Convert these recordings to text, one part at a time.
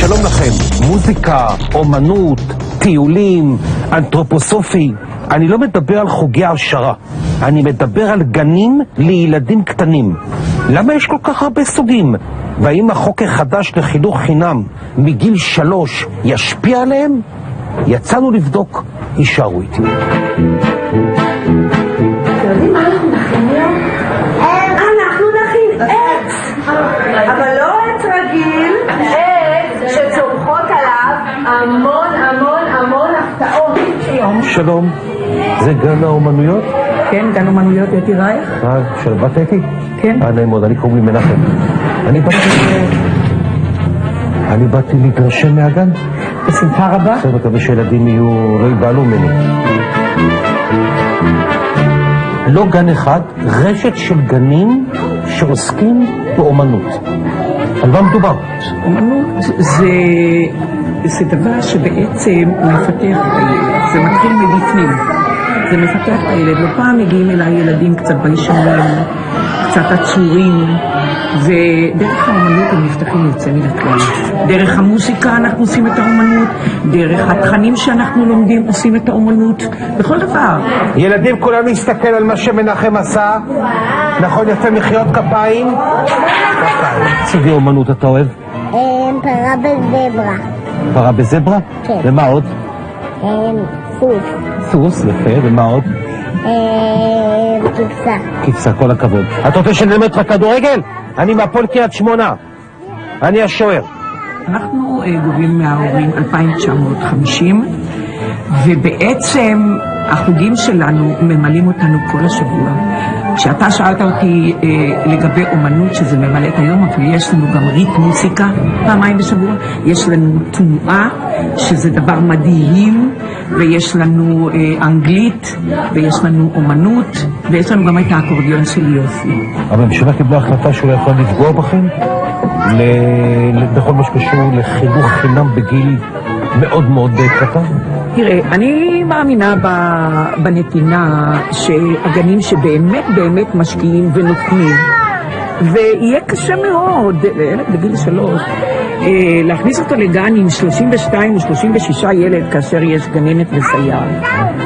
שלום לכם, מוזיקה, אומנות, טיולים, אנתרופוסופי. אני לא מדבר על חוגי העשרה, אני מדבר על גנים לילדים קטנים. למה יש כל כך הרבה סוגים? והאם החוק החדש לחינוך חינם מגיל 3 ישפיע עליהם? יצאנו לבדוק, יישארו איתי. אתם יודעים מה אנחנו נכין היום? אנחנו נכין עץ, אבל לא עץ רגיל, עץ שצומחות עליו המון המון המון הפתעות. שלום, זה גן האומנויות? כן, גן אומנויות אתי רייך. של בת אתי? כן. נעים מאוד, אני קוראים לי מנחם. אני באתי להתרשם מהגן. בשמחה רבה. אני מקווה שילדים לא ייבהלו ממני. לא גן אחד, רשת של גנים שעוסקים באומנות. על מה מדובר? אומנות זה דבר שבעצם מפתח את הילד. זה מתחיל מבפנים. זה מפתח את הילד. לא פעם מגיעים אליי ילדים קצת ביישנים, קצת עצורים, ודרך האומנות הם נפתחים יוצא מן הכלל. דרך המוזיקה אנחנו עושים את האומנות, דרך התכנים שאנחנו לומדים עושים את האומנות, בכל דבר. ילדים, כולם להסתכל על מה שמנחם עשה. נכון, יפה, מחיאות כפיים. סוגי אומנות אתה אוהב? פרה בזברה. פרה בזברה? כן. ומה עוד? סוס. סוס, יפה, ומה עוד? כבשה. כבשה, כל הכבוד. את רוצה שנלמד אותך כדורגל? אני מהפועל קריית שמונה. אני השוער. אנחנו גובים מההורים 2,950, ובעצם החוגים שלנו ממלאים אותנו כל השבוע. כשאתה שאלת אותי לגבי אומנות, שזה ממלא את היום, אבל יש לנו גם ריתm מוסיקה פעמיים בשבוע, יש לנו תנועה, שזה דבר מדהים, ויש לנו אנגלית, ויש לנו אומנות, ויש לנו גם את האקורדיון של יופי. הממשלה קיבלה החלטה שהוא יכול לפגוע בכם בכל מה שקשור לחינוך חינם בגיל מאוד מאוד קטן. תראה, אני מאמינה בנתינה שהגנים שבאמת באמת משקיעים ונותנים, ויהיה קשה מאוד לילד בגיל 3 להכניס אותו לגן עם 32 או 36 ילד כאשר יש גננת וסייעת.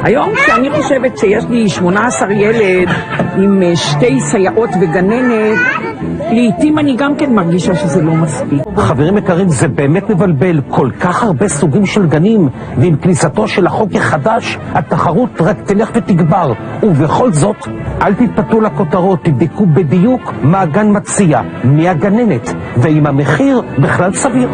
היום כשאני חושבת שיש לי 18 ילד עם 2 סייעות וגננת, לעתים אני גם כן מרגישה שזה לא מספיק. חברים יקרים, זה באמת מבלבל, כל כך הרבה סוגים של גנים, ועם כניסתו של החוק החדש, התחרות רק תלך ותגבר. ובכל זאת, אל תתפתו לכותרות, תבדקו בדיוק מה הגן מציע, מי הגננת, ועם המחיר בכלל סביר.